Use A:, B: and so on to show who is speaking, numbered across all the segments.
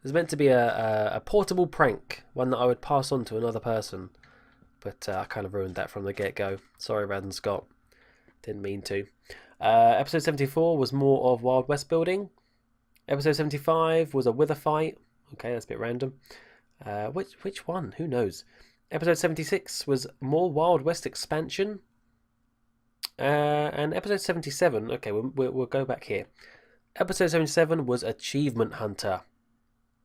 A: was meant to be a portable prank, one that I would pass on to another person. But I kind of ruined that from the get-go. Sorry, Radden Scott. Didn't mean to. Episode 74 was more of Wild West building. Episode 75 was a wither fight. Okay, that's a bit random. Which one? Who knows? Episode 76 was more Wild West expansion. And episode 77, okay, we'll go back here. Episode 77 was Achievement Hunter.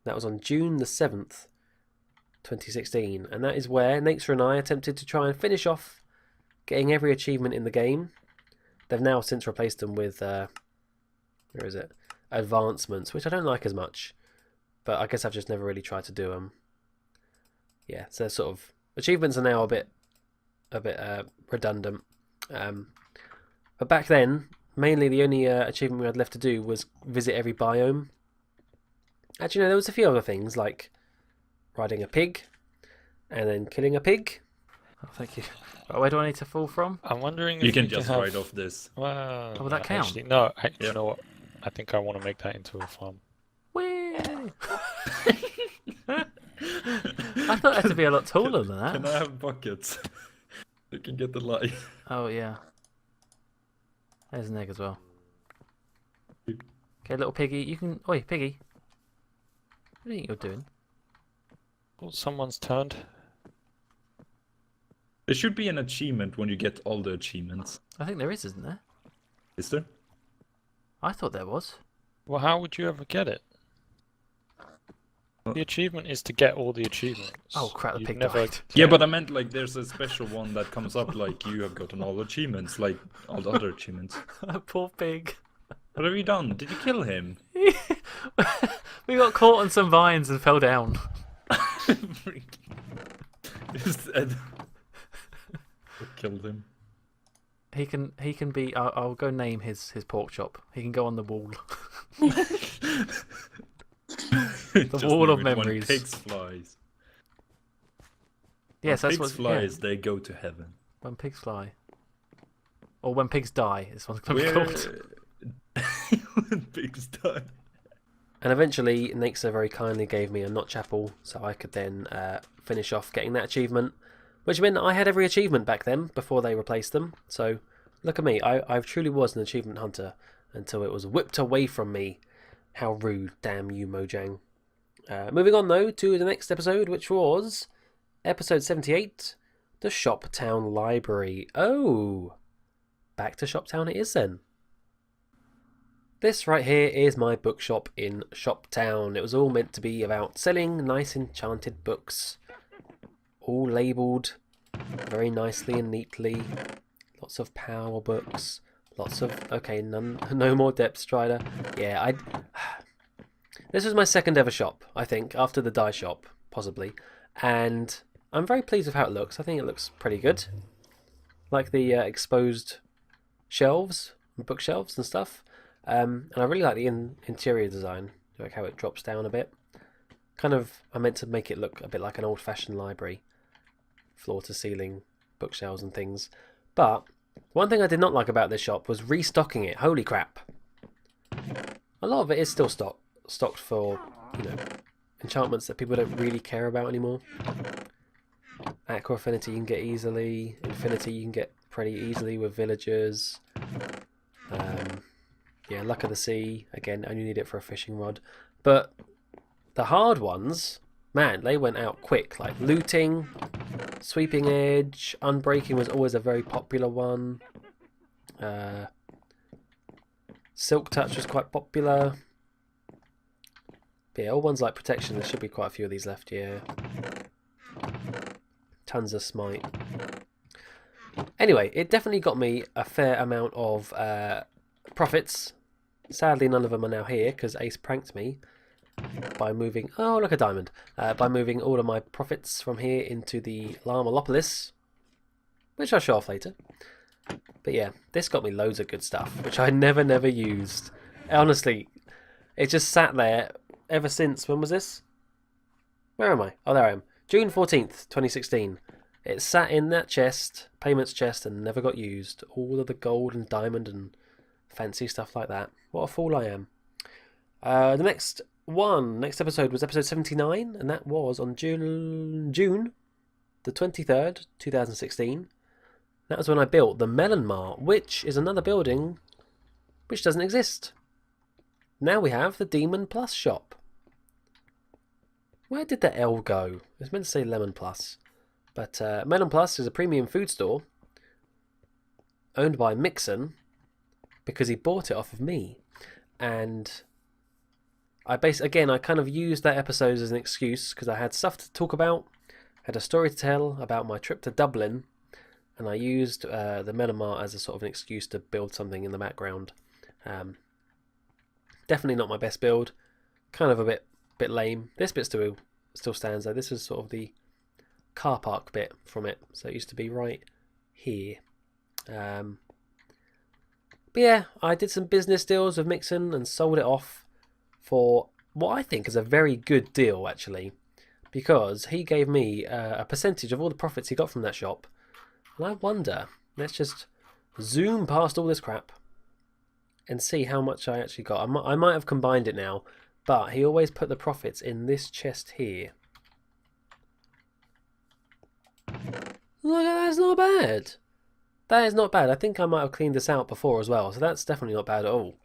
A: That was on June the 7th, 2016. And that is where Nature and I attempted to try and finish off getting every achievement in the game. They've now since replaced them with, where is it? Advancements, which I don't like as much. But I guess I've just never really tried to do them. Yeah, so sort of achievements are now a bit redundant. But back then, mainly the only achievement we had left to do was visit every biome. Actually, no, there was a few other things like riding a pig and then killing a pig.
B: Oh, thank you. Where do I need to fall from?
C: I'm wondering
D: You
C: if
D: can just ride off this.
C: Well,
B: will that count?
C: Actually, no, you know what? I think I want to make that into a farm.
B: Whee! I thought it had to be a lot taller than that.
D: Can I have buckets? You can get the light.
B: Oh, yeah. There's an egg as well. Okay, little piggy, you can... Oi, piggy. What do you think you're doing?
C: Oh, someone's turned.
D: There should be an achievement when you get all the achievements.
B: I think there is, isn't there?
D: Is there?
B: I thought there was.
C: Well, how would you ever get it? The achievement is to get all the achievements.
B: Oh crap, the
C: You'd
B: pig
C: never
B: died.
D: Yeah, but I meant like there's a special one that comes up like you have gotten all achievements, like all the other achievements.
B: Poor pig.
D: What have you done? Did you kill him?
B: We got caught on some vines and fell down.
D: Is dead. Killed him.
B: He can be. I'll go name his pork chop. He can go on the wall. The wall of memories.
D: When pigs flies.
B: Yes,
D: when
B: that's
D: pigs
B: what.
D: flies,
B: Yeah.
D: they go to heaven.
B: When pigs fly, or when pigs die, this one's gonna be called.
D: When pigs die.
A: And eventually, Naxa very kindly gave me a notch apple so I could then finish off getting that achievement, which meant I had every achievement back then before they replaced them. So look at me, I truly was an achievement hunter until it was whipped away from me. How rude, damn you, Mojang. Moving on though to the next episode, which was episode 78, the Shoptown Library. Oh, back to Shoptown it is then. This right here is my bookshop in Shoptown. It was all meant to be about selling nice enchanted books, all labelled very nicely and neatly. Lots of power books, lots of... Okay, no more Depth Strider. Yeah, this was my second ever shop, I think, after the dye shop, possibly. And I'm very pleased with how it looks. I think it looks pretty good. Like the exposed shelves, bookshelves and stuff. And I really like the interior design, like how it drops down a bit. Kind of, I meant to make it look a bit like an old-fashioned library. Floor to ceiling bookshelves and things. But one thing I did not like about this shop was restocking it. Holy crap. A lot of it is still stocked for, enchantments that people don't really care about anymore. Aqua Affinity you can get easily. Infinity you can get pretty easily with villagers. Yeah, Luck of the Sea, again, only need it for a fishing rod. But the hard ones, man, they went out quick. Like looting, Sweeping Edge, Unbreaking was always a very popular one. Silk Touch was quite popular. But yeah, all ones like Protection, there should be quite a few of these left, yeah. Tons of Smite. Anyway, it definitely got me a fair amount of profits. Sadly, none of them are now here because Ace pranked me by moving... Oh, look, a diamond. By moving all of my profits from here into the Llama-lopolis, which I'll show off later. But yeah, this got me loads of good stuff, which I never used. Honestly, it just sat there ever since... When was this? Where am I? Oh, there I am. June 14th, 2016. It sat in that chest, payments chest, and never got used. All of the gold and diamond and fancy stuff like that. What a fool I am. The next 1. Next episode was episode 79, and that was on June the 23rd, 2016. That was when I built the Melon Mart, which is another building which doesn't exist. Now we have the Demon Plus shop. Where did the L go? It was meant to say Lemon Plus. But Melon Plus is a premium food store owned by Mixon because he bought it off of me. And I kind of used that episode as an excuse because I had stuff to talk about, had a story to tell about my trip to Dublin, and I used the Melon Mart as a sort of an excuse to build something in the background. Definitely not my best build, kind of a bit lame. This bit still stands though. This is sort of the car park bit from it, so it used to be right here. But yeah, I did some business deals with Mixon and sold it off for what I think is a very good deal actually, because he gave me a percentage of all the profits he got from that shop. And I wonder, let's just zoom past all this crap and see how much I actually got. I might have combined it now, but he always put the profits in this chest here. Look, that's not bad. That is not bad. I think I might have cleaned this out before as well, so that's definitely not bad at all.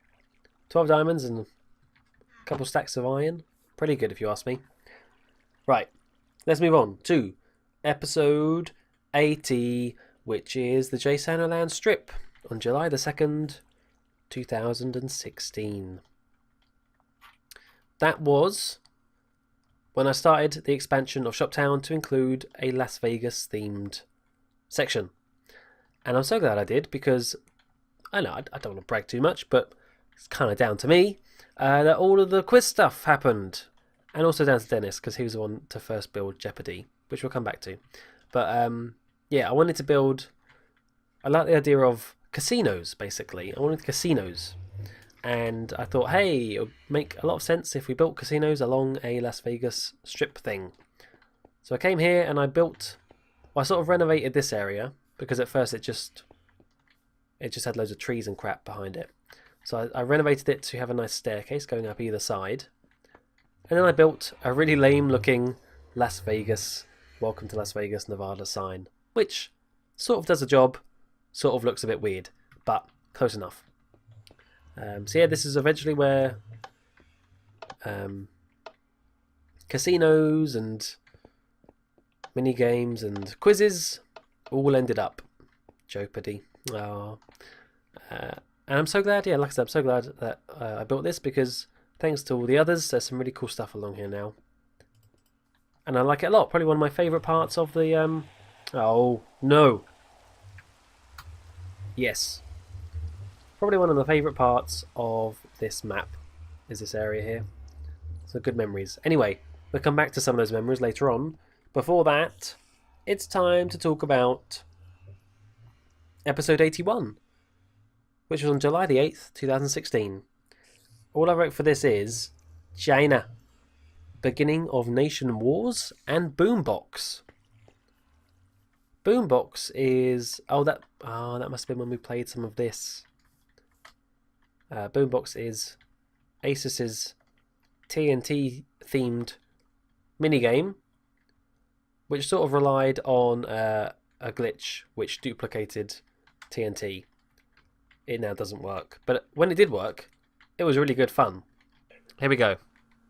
A: 12 diamonds and a couple stacks of iron. Pretty good if you ask me. Right, let's move on to episode 80, which is the JSano Land strip on July the 2nd, 2016. That was when I started the expansion of Shoptown to include a Las Vegas themed section. And I'm so glad I did, because I know I don't want to brag too much, but it's kind of down to me that all of the quiz stuff happened. And also down to Dennis, because he was the one to first build Jeopardy, which we'll come back to. But yeah, I wanted to build... I like the idea of casinos, basically. I wanted casinos. And I thought, hey, it would make a lot of sense if we built casinos along a Las Vegas strip thing. So I came here and I built... Well, I sort of renovated this area, because at first it just had loads of trees and crap behind it. So I renovated it to have a nice staircase going up either side. And then I built a really lame looking Las Vegas, Welcome to Las Vegas, Nevada sign, which sort of does the job, sort of looks a bit weird, but close enough. So yeah, this is eventually where casinos and mini games and quizzes all ended up. Jeopardy. And I'm so glad, yeah, like I said, I'm so glad that I built this, because thanks to all the others, there's some really cool stuff along here now. And I like it a lot. Probably one of my favourite parts of the... Oh, no. Yes. Probably one of the favourite parts of this map is this area here. So good memories. Anyway, we'll come back to some of those memories later on. Before that, it's time to talk about episode 81, which was on July the 8th, 2016. All I wrote for this is China, beginning of nation wars, and Boombox. Boombox is... that must have been when we played some of this. Boombox is Asus's TNT themed minigame, which sort of relied on a glitch which duplicated TNT. It now doesn't work, but when it did work, it was really good fun.
B: Here we go.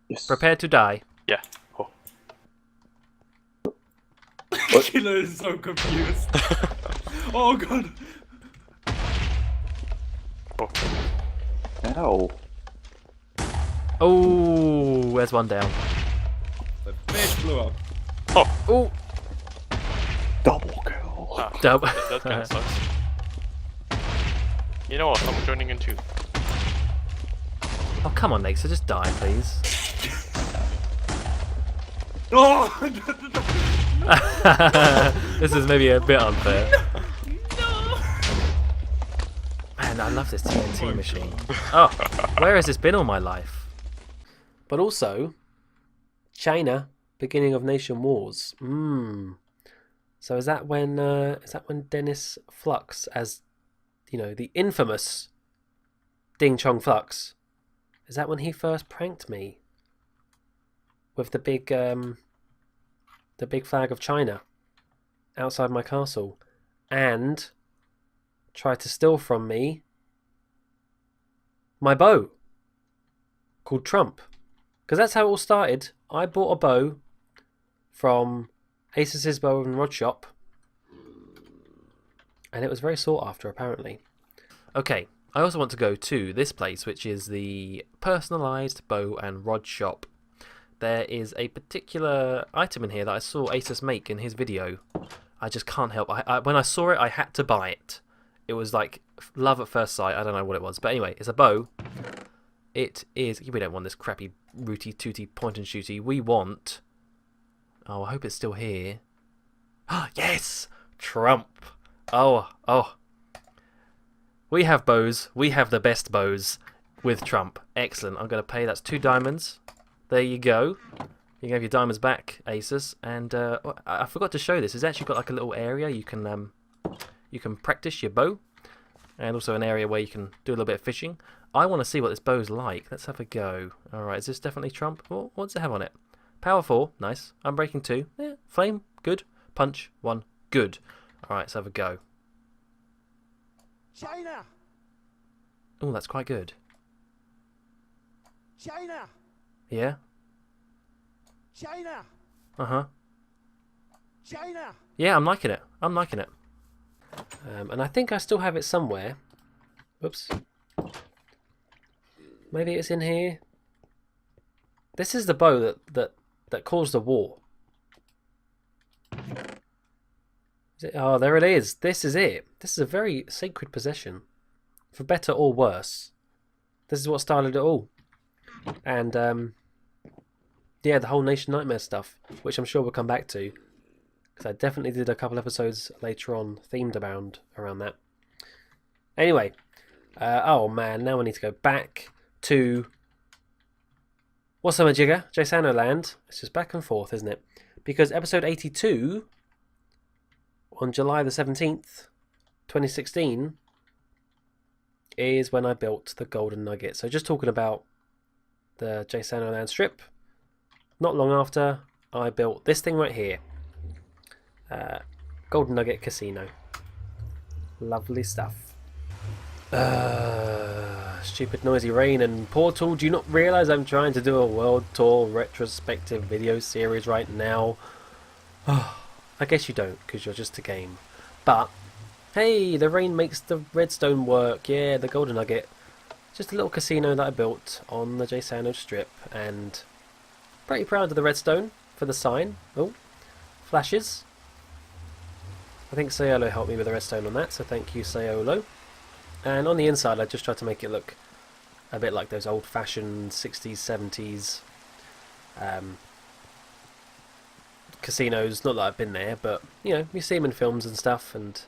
E: Yes.
B: Prepare to die.
E: Yeah. Oh.
D: Killer is so confused. Oh god.
E: Ow.
B: Oh, there's one down.
D: The fish blew up.
B: Oh,
E: Double kill.
C: Ah,
B: Double.
C: that kind of sucks. You know what? I'm joining in too.
B: Oh, come on, Nexa, just die, please.
D: Oh!
B: This is maybe a bit unfair. Man, I love this TNT machine. Oh, where has this been all my life?
A: But also, China, beginning of nation wars. So is that when Dennis Flux, as you know, the infamous Ding Chong Flux, is that when he first pranked me with the big flag of China outside my castle, and tried to steal from me my bow called Trump. Because that's how it all started. I bought a bow from Asus's Bow and Rod Shop, and it was very sought after, apparently.
B: Okay, I also want to go to this place, which is the personalised bow and rod shop. There is a particular item in here that I saw Asus make in his video. I just can't help. When I saw it, I had to buy it. It was like love at first sight. I don't know what it was, but anyway, it's a bow. It is. We don't want this crappy rooty tooty point and shooty. We want. Oh, I hope it's still here. Yes, Trump. Oh. We have bows. We have the best bows with Trump. Excellent. I'm going to pay. That's 2 diamonds. There you go. You can have your diamonds back, Asus. And I forgot to show this. It's actually got like a little area you can practice your bow, and also an area where you can do a little bit of fishing. I want to see what this bow's like. Let's have a go. All right, is this definitely Trump? What does it have on it? Power 4, nice. Unbreaking 2, yeah. Flame, good. Punch 1, good. All right, let's have a go.
F: China!
B: Oh, that's quite good.
F: China!
B: Yeah.
F: China!
B: Uh-huh.
F: China!
B: Yeah, I'm liking it. I'm liking it.
A: And I think I still have it somewhere. Whoops. Maybe it's in here. This is the bow that caused the war. Is it? Oh, there it is. This is it. This is a very sacred possession. For better or worse. This is what started it all. And, yeah, the whole Nation Nightmare stuff, which I'm sure we'll come back to. Because I definitely did a couple episodes later on themed around that. Anyway. Oh, man. Now I need to go back to... What's a majigger? JSano land. It's just back and forth, isn't it? Because episode 82, on July the 17th, 2016, is when I built the Golden Nugget. So just talking about the JSano land strip. Not long after, I built this thing right here. Golden Nugget Casino. Lovely stuff. Stupid noisy rain and Portal. Do you not realise I'm trying to do a world tour retrospective video series right now? I guess you don't, because you're just a game. But, hey, the rain makes the redstone work. Yeah, the Golden Nugget. Just a little casino that I built on the JSano strip. And pretty proud of the redstone for the sign. Oh, flashes. I think Sayolo helped me with the redstone on that, so thank you, Sayolo. And on the inside, I just tried to make it look a bit like those old-fashioned 60s, 70s casinos. Not that I've been there, but, you know, you see them in films and stuff, and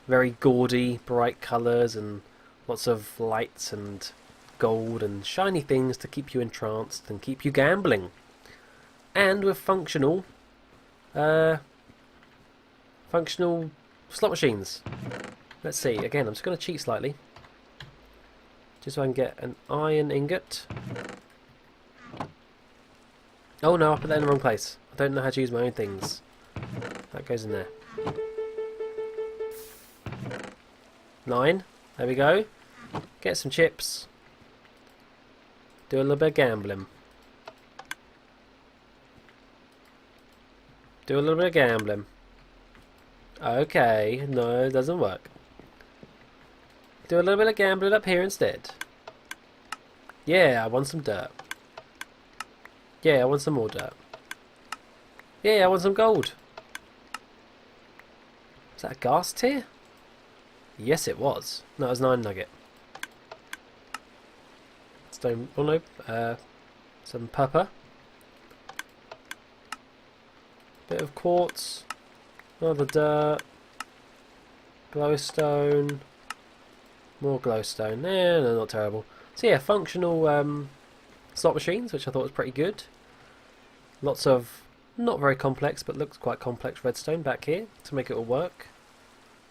A: very gaudy, bright colours, and lots of lights and gold and shiny things to keep you entranced and keep you gambling. And with functional slot machines. Let's see, again, I'm just going to cheat slightly. Just so I can get an iron ingot. Oh no, I put that in the wrong place. I don't know how to use my own things. That goes in there. 9. There we go. Get some chips. Do a little bit of gambling. Do a little bit of gambling. Okay, no, it doesn't work. Do a little bit of gambling up here instead. Yeah, I want some dirt. Yeah, I want some more dirt. Yeah, I want some gold. Is that a gas tier? Yes, it was. No, it was 9 nugget. Stone. Oh no. Some pepper. Bit of quartz. Another dirt. Glowstone. More glowstone. No, not terrible. So yeah, functional slot machines, which I thought was pretty good. Lots of not very complex, but looks quite complex redstone back here to make it all work,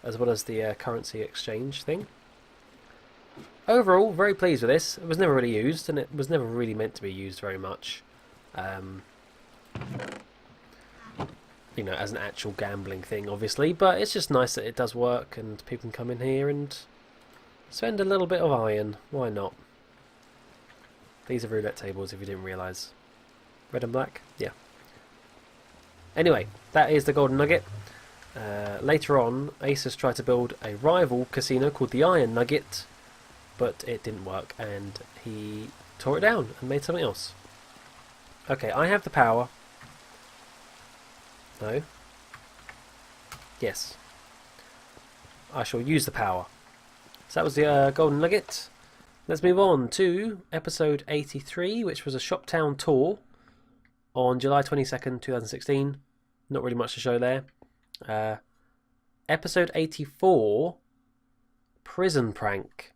A: as well as the currency exchange thing. Overall, very pleased with this. It was never really used, and it was never really meant to be used very much. you know, as an actual gambling thing, obviously. But it's just nice that it does work, and people can come in here and spend a little bit of iron. Why not? These are roulette tables, if you didn't realise. Red and black? Yeah. Anyway, that is the Golden Nugget. Later on, Asus tried to build a rival casino called the Iron Nugget, but it didn't work, and he tore it down and made something else. Okay, I have the power. No. Yes. I shall use the power. So that was the Golden Nugget. Let's move on to episode 83, which was a Shop Town tour on July 22nd, 2016. Not really much to show there. Episode 84, Prison Prank,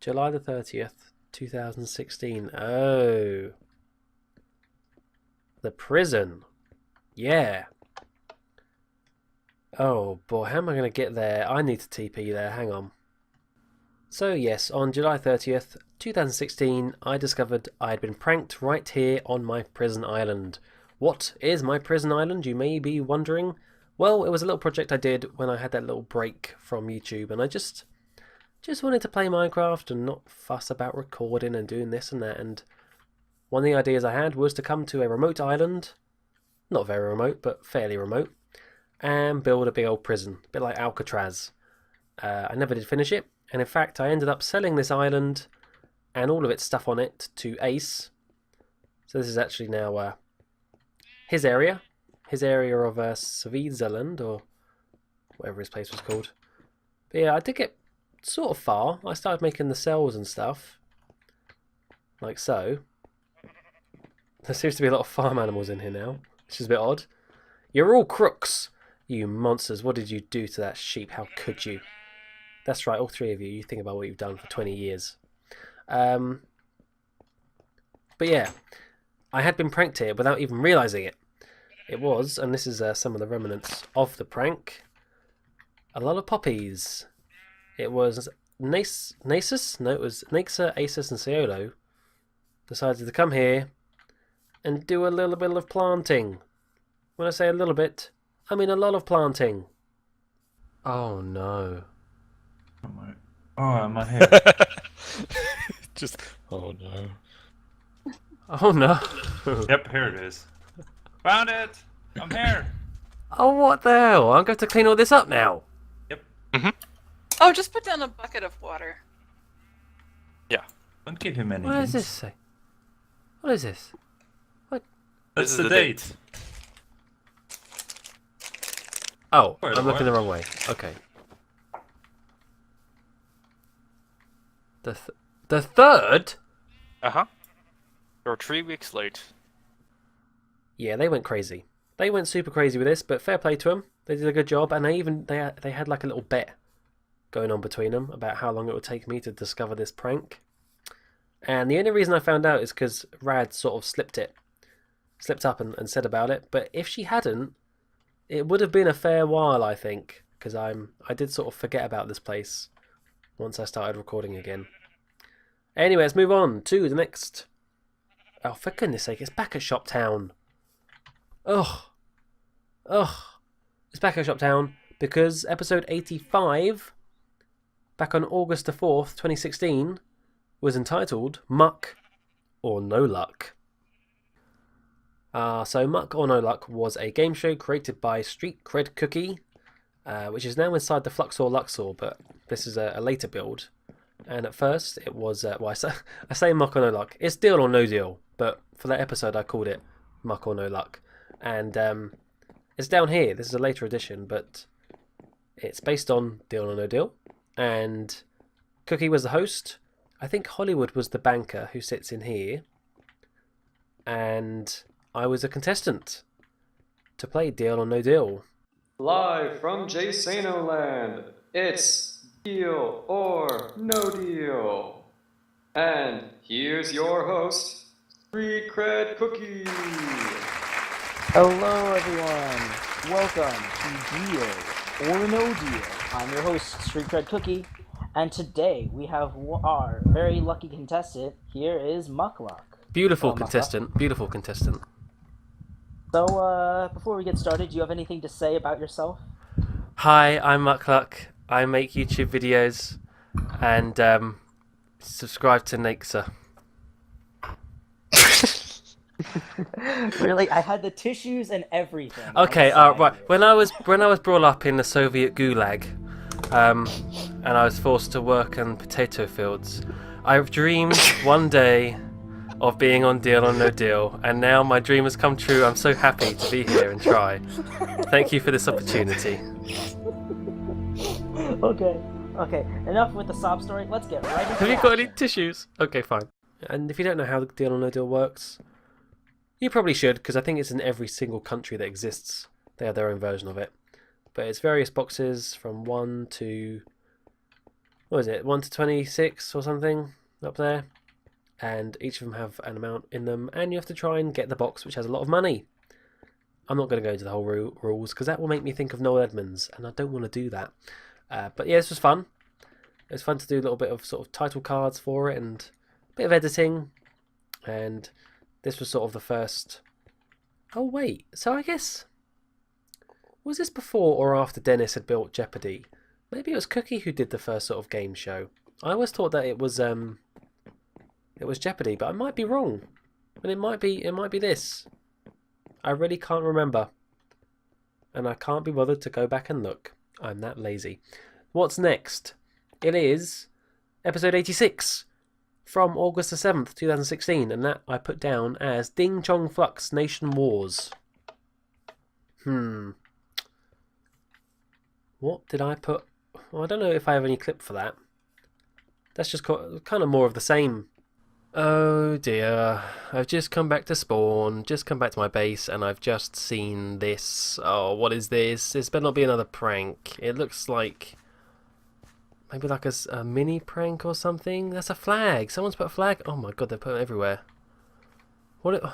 A: July the 30th, 2016. Oh. The prison. Yeah. Oh boy, how am I going to get there? I need to TP there, hang on. So yes, on July 30th, 2016, I discovered I had been pranked right here on my prison island. What is my prison island, you may be wondering? Well, it was a little project I did when I had that little break from YouTube, and I just wanted to play Minecraft and not fuss about recording and doing this and that, and one of the ideas I had was to come to a remote island, not very remote, but fairly remote, and build a big old prison, a bit like Alcatraz. I never did finish it, and in fact I ended up selling this island and all of its stuff on it to Ace. So this is actually now his area of Switzerland, or whatever his place was called. But yeah, I did get sort of far. I started making the cells and stuff, like so. There seems to be a lot of farm animals in here now, which is a bit odd. You're all crooks, you monsters. What did you do to that sheep? How could you? That's right, all three of you. You think about what you've done for 20 years. But yeah, I had been pranked here without even realising it. It was, and this is some of the remnants of the prank, a lot of poppies. It was Nasus? No, it was Naxa, Asus and Ciolo decided to come here and do a little bit of planting. When I say a little bit, I mean a lot of planting. Oh no.
G: Oh, my head.
C: Just, oh no.
A: Oh no.
G: Yep, here it is. Found it! I'm here!
A: Oh, what the hell? I'm going to clean all this up now.
G: Yep.
H: Oh, just put down a bucket of water.
G: Don't give him any
A: What does
G: hints.
A: this say? What is this?
G: That's the date.
A: Oh,
G: Wait,
A: I'm looking
G: what?
A: the wrong way. Okay. The third?
B: Uh-huh. You're 3 weeks late.
A: Yeah, they went crazy. They went super crazy with this, but fair play to them. They did a good job, and they had like a little bet going on between them about how long it would take me to discover this prank. And the only reason I found out is because Rad sort of slipped up and said about it. But if she hadn't, it would have been a fair while, I think, because I did sort of forget about this place once I started recording again. Anyway, let's move on to the next. Oh, for goodness sake, it's back at Shop Town. Ugh. It's back at Shop Town because episode 85, back on August the 4th, 2016, was entitled Muck or No Luck. So Muck or No Luck was a game show created by Street Cred Cookie, which is now inside the Fluxor Luxor, but this is a later build. And at first it was, well, I say Muck or No Luck. It's Deal or No Deal, but for that episode I called it Muck or No Luck. And it's down here. This is a later edition, but it's based on Deal or No Deal. And Cookie was the host. I think Hollywood was the banker who sits in here. And I was a contestant to play Deal or No Deal.
I: Live from JSano land, it's Deal or No Deal. And here's your host, Street Cred Cookie.
J: Hello everyone, welcome to Deal or No Deal. I'm your host, Street Cred Cookie, and today we have our very lucky contestant. Here is Muckluck.
A: Beautiful
J: Muckluck.
A: contestant, beautiful contestant.
J: So, before we get started, do you have anything to say about yourself?
B: Hi, I'm Muckluck. I make YouTube videos and subscribe to Naxa.
J: Really, I had the tissues and everything.
B: Okay,
J: on the side
B: right.
J: here.
B: When I was brought up in the Soviet Gulag, and I was forced to work on potato fields, I've dreamed one day of being on Deal or No Deal, and now my dream has come true. I'm so happy to be here and try. Thank you for this opportunity.
J: Okay. Enough with the sob story. Let's get right into
B: Have you got any
J: action.
B: tissues? Okay, fine.
A: And if you don't know how the Deal or No Deal works, you probably should, because I think it's in every single country that exists. They have their own version of it. But it's various boxes from 1 to... what is it? 1 to 26 or something up there. And each of them have an amount in them, and you have to try and get the box which has a lot of money. I'm not going to go into the whole rules, because that will make me think of Noel Edmonds, and I don't want to do that. But yeah, this was fun. It was fun to do a little bit of sort of title cards for it, and a bit of editing. And this was sort of the first... oh wait, so I guess... was this before or after Dennis had built Jeopardy? Maybe it was Cookie who did the first sort of game show. I always thought that it was Jeopardy, but I might be wrong. And it might be this. I really can't remember. And I can't be bothered to go back and look. I'm that lazy. What's next? It is episode 86 from August the 7th, 2016, and that I put down as Ding Chong Flux Nation Wars. What did I put? Well, I don't know if I have any clip for that. That's just kind of more of the same. Oh dear, I've just come back to spawn, just come back to my base, and I've just seen this. Oh, what is this? This better not be another prank. It looks like maybe like a mini prank or something. That's a flag. Someone's put a flag. Oh my god, they put it everywhere. What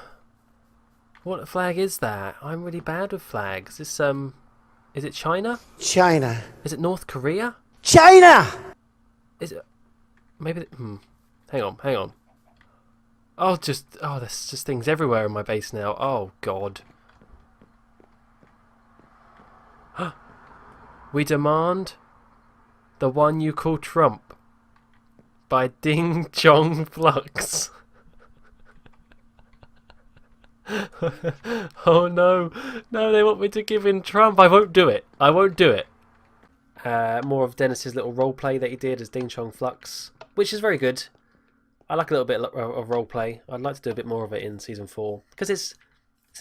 A: flag is that? I'm really bad with flags. Is it China?
F: China.
B: Is it North Korea?
F: China!
B: Is it maybe? Hang on. Oh, there's just things everywhere in my base now. Oh, God. We demand the one you call Trump by Ding Chong Flux. Oh, no. No, they want me to give in Trump. I won't do it. More of Dennis's little roleplay that he did as Ding Chong Flux, which is very good. I like a little bit of roleplay. I'd like to do a bit more of it in Season 4, because it's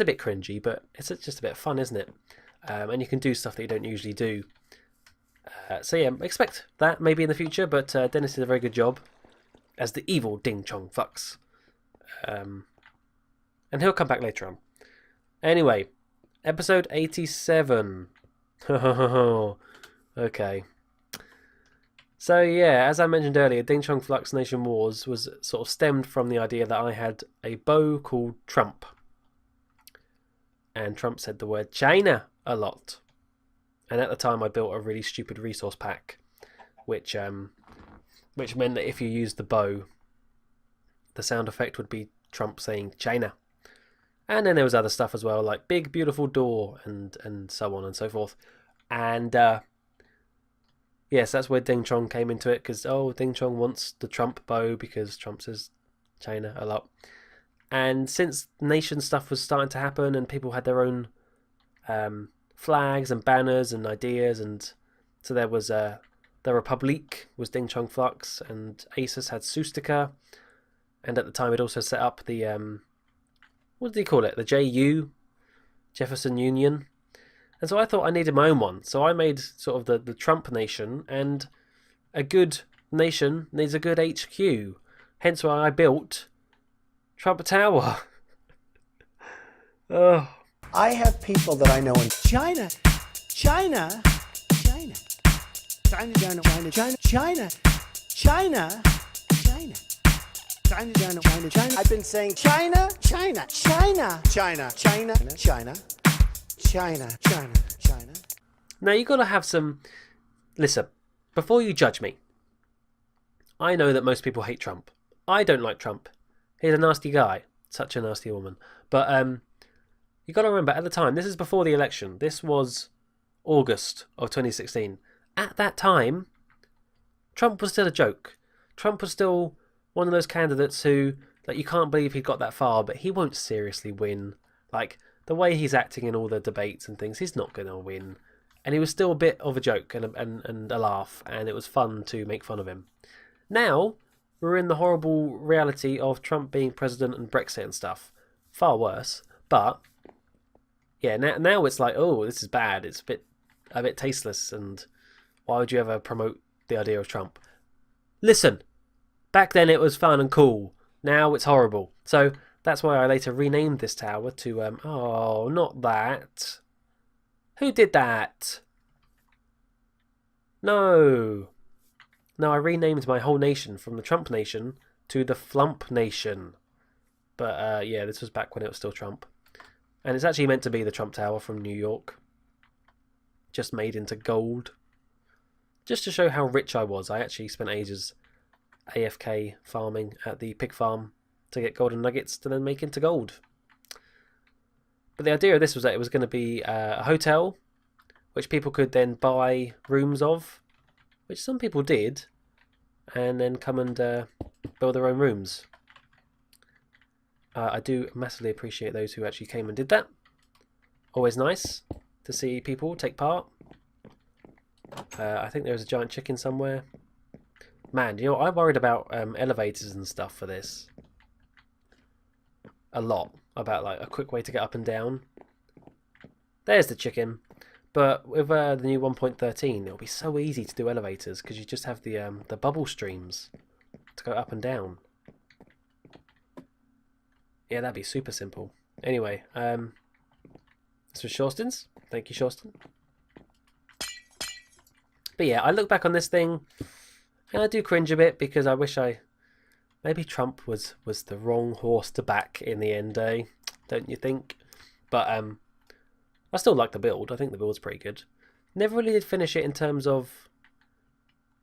B: a bit cringy, but it's just a bit of fun, isn't it? And you can do stuff that you don't usually do. So yeah, expect that maybe in the future, but Dennis did a very good job as the evil Ding Chong Flux. And he'll come back later on. Anyway, episode 87. Okay. So yeah, as I mentioned earlier, Ding Chong Flux Nation Wars was sort of stemmed from the idea that I had a bow called Trump. And Trump said the word China a lot. And at the time I built a really stupid resource pack, which meant that if you used the bow, the sound effect would be Trump saying China. And then there was other stuff as well, like big beautiful door and so on and so forth. And yes, that's where Ding Chong came into it, because Ding Chong wants the Trump bow because Trump says China a lot. And since nation stuff was starting to happen and people had their own flags and banners and ideas, and so there was the Republique was Ding Chong Flux, and Asus had Sustica, and at the time it also set up the what did he call it? The JU, Jefferson Union. And so I thought I needed my own one. So I made sort of the Trump nation, and a good nation needs a good HQ. Hence why I built Trump Tower. Oh.
F: I have people that I know in China. China. China. China, China, China, China, China. China. China. China, China, China, China. I've been saying China, China, China, China, China, China, China, China, China.
A: Now you got to have some... Listen, before you judge me, I know that most people hate Trump. I don't like Trump. He's a nasty guy. Such a nasty woman. But You got to remember, at the time, this is before the election. This was August of 2016. At that time, Trump was still a joke. Trump was still one of those candidates who, like, you can't believe he got that far, but he won't seriously win. Like, the way he's acting in all the debates and things, he's not going to win. And he was still a bit of a joke and a laugh, and it was fun to make fun of him. Now, we're in the horrible reality of Trump being president and Brexit and stuff. Far worse. But, yeah, now it's like, oh, this is bad. It's a bit tasteless, and why would you ever promote the idea of Trump? Listen, back then it was fun and cool. Now it's horrible. So that's why I later renamed this tower to, oh, not that. Who did that? No. No, I renamed my whole nation from the Trump Nation to the Flump Nation. But, yeah, this was back when it was still Trump. And it's actually meant to be the Trump Tower from New York. Just made into gold. Just to show how rich I was, I actually spent ages AFK farming at the pig farm to get golden nuggets to then make into gold. But the idea of this was that it was going to be a hotel, which people could then buy rooms of, which some people did, and then come and build their own rooms. I do massively appreciate those who actually came and did that. Always nice to see people take part. I think there was a giant chicken somewhere. Man, you know, I worried about elevators and stuff for this. A lot. About like a quick way to get up and down. There's the chicken. But with the new 1.13, it'll be so easy to do elevators because you just have the bubble streams to go up and down. Yeah, that'd be super simple. Anyway, this was Shawston's. Thank you, Shawston. But yeah, I look back on this thing and I do cringe a bit because I wish maybe Trump was the wrong horse to back in the end, don't you think? But I still like the build. I think the build's pretty good. Never really did finish it in terms of,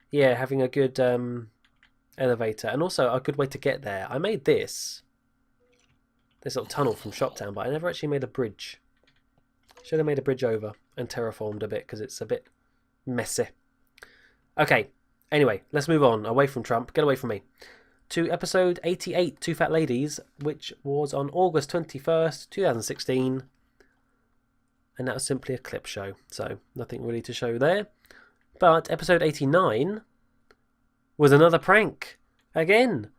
A: yeah, having a good elevator and also a good way to get there. I made this little tunnel from Shoptown, but I never actually made a bridge. Should have made a bridge over and terraformed a bit because it's a bit messy. Okay, anyway, let's move on away from Trump. Get away from me. To episode 88, Two Fat Ladies, which was on August 21st, 2016. And that was simply a clip show, so nothing really to show there. But episode 89 was another prank. Again,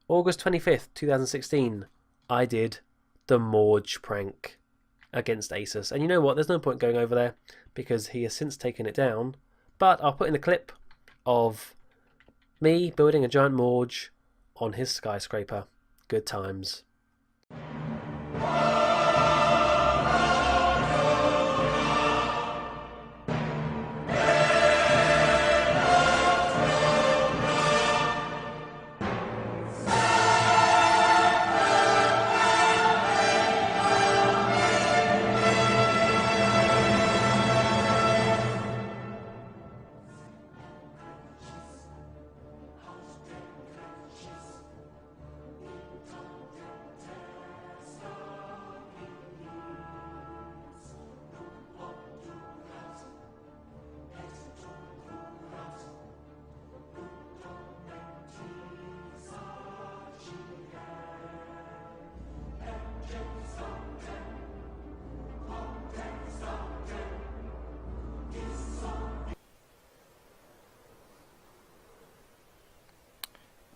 A: August 25th, 2016, I did the Morge prank against Asus. And you know what, there's no point going over there because he has since taken it down. But I'll put in a clip of me building a giant Morge on his skyscraper. Good times.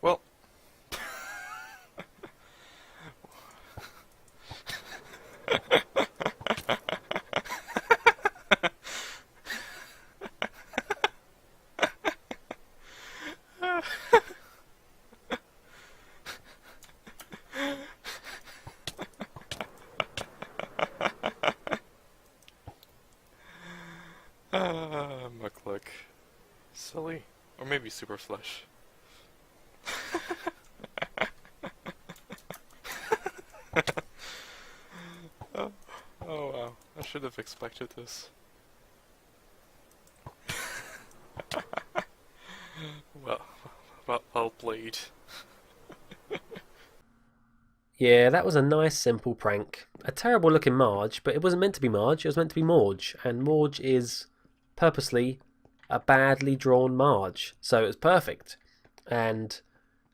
K: Well, Muckluck. Silly. Or maybe Super Flush. Oh wow, I should have expected this. well played.
A: Yeah, that was a nice simple prank. A terrible looking Marge, but it wasn't meant to be Marge, it was meant to be Morge. And Morge is purposely a badly drawn Marge. So it was perfect. And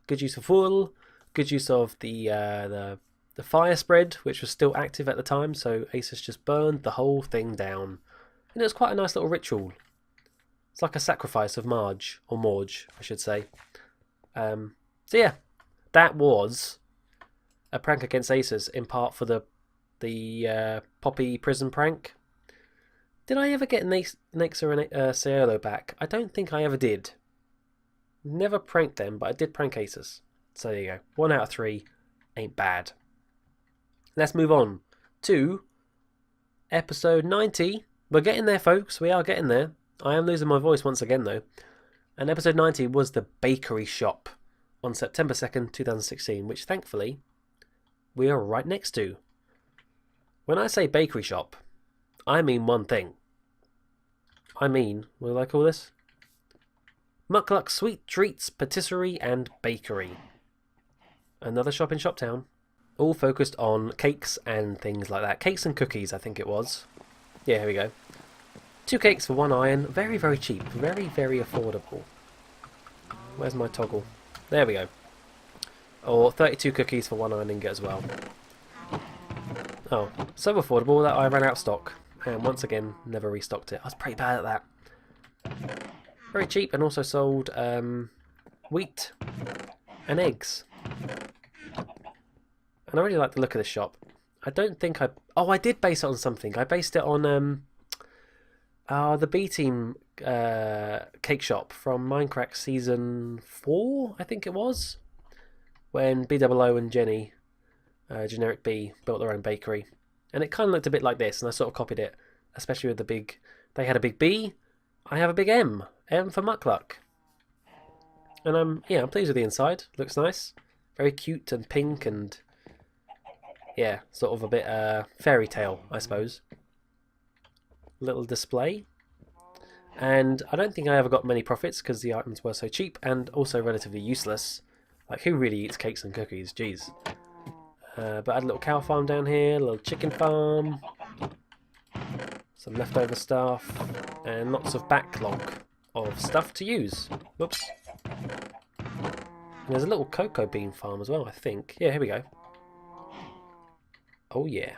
A: good use of wool, good use of the fire spread, which was still active at the time, so Asus just burned the whole thing down. And it was quite a nice little ritual. It's like a sacrifice of Marge, or Morge, I should say. So yeah, that was a prank against Asus, in part for the Poppy prison prank. Did I ever get Nexa and Cielo back? I don't think I ever did. Never pranked them, but I did prank Asus. So there you go. 1 out of 3 ain't bad. Let's move on to episode 90. We're getting there, folks. We are getting there. I am losing my voice once again, though. And episode 90 was the bakery shop on September 2nd, 2016, which thankfully we are right next to. When I say bakery shop, I mean one thing. I mean, what do I call this? Muckluck Sweet Treats, Patisserie and Bakery. Another shop in Shoptown. All focused on cakes and things like that. Cakes and cookies, I think it was. Yeah, here we go. 2 cakes for 1 iron. Very, very cheap. Very, very affordable. Where's my toggle? There we go. Or 32 cookies for 1 iron ingot as well. Oh, so affordable that I ran out of stock. And once again, never restocked it. I was pretty bad at that. Very cheap, and also sold wheat and eggs. And I really like the look of this shop. I don't think I... Oh, I did base it on something. I based it on the B-Team cake shop from Minecraft Season 4, I think it was. When BOO and Jenny, Generic B, built their own bakery. And it kind of looked a bit like this, and I sort of copied it. Especially with the big... They had a big B, I have a big M. M for Muckluck. And I'm pleased with the inside. Looks nice. Very cute and pink and... Yeah, sort of a bit fairy tale, I suppose. Little display. And I don't think I ever got many profits because the items were so cheap and also relatively useless. Like, who really eats cakes and cookies? Jeez. But I had a little cow farm down here, a little chicken farm. Some leftover stuff. And lots of backlog of stuff to use. Whoops. And there's a little cocoa bean farm as well, I think. Yeah, here we go. Oh yeah.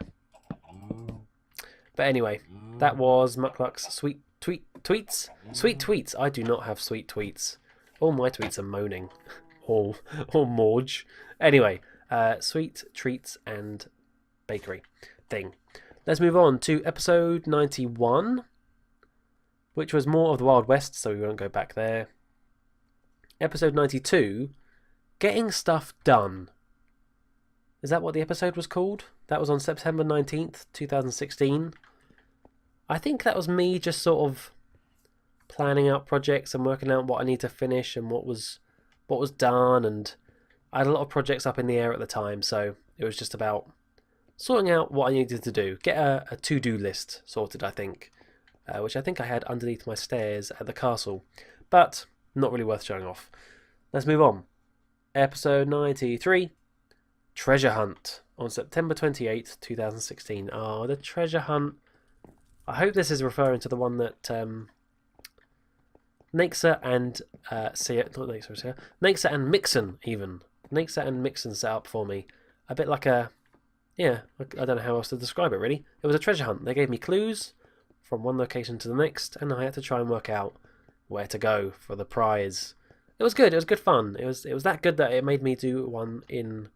A: But anyway, that was Muckluck's sweet tweets. Sweet tweets. I do not have sweet tweets. All my tweets are moaning. Or Morge. Anyway, sweet treats and bakery thing. Let's move on to episode 91, which was more of the Wild West, so we won't go back there. Episode 92, Getting Stuff Done. Is that what the episode was called? That was on September 19th, 2016. I think that was me just sort of planning out projects and working out what I need to finish and what was done, and I had a lot of projects up in the air at the time, so it was just about sorting out what I needed to do. Get a to-do list sorted, I think, which I think I had underneath my stairs at the castle, but not really worth showing off. Let's move on. Episode 93, Treasure Hunt, on September 28th, 2016. Oh, the treasure hunt. I hope this is referring to the one that Nexa and Nexa and Mixon even. Nexa and Mixon set up for me. A bit like a... Yeah, I don't know how else to describe it really. It was a treasure hunt. They gave me clues from one location to the next, and I had to try and work out where to go for the prize. It was good. It was good fun. It was that good that it made me do one in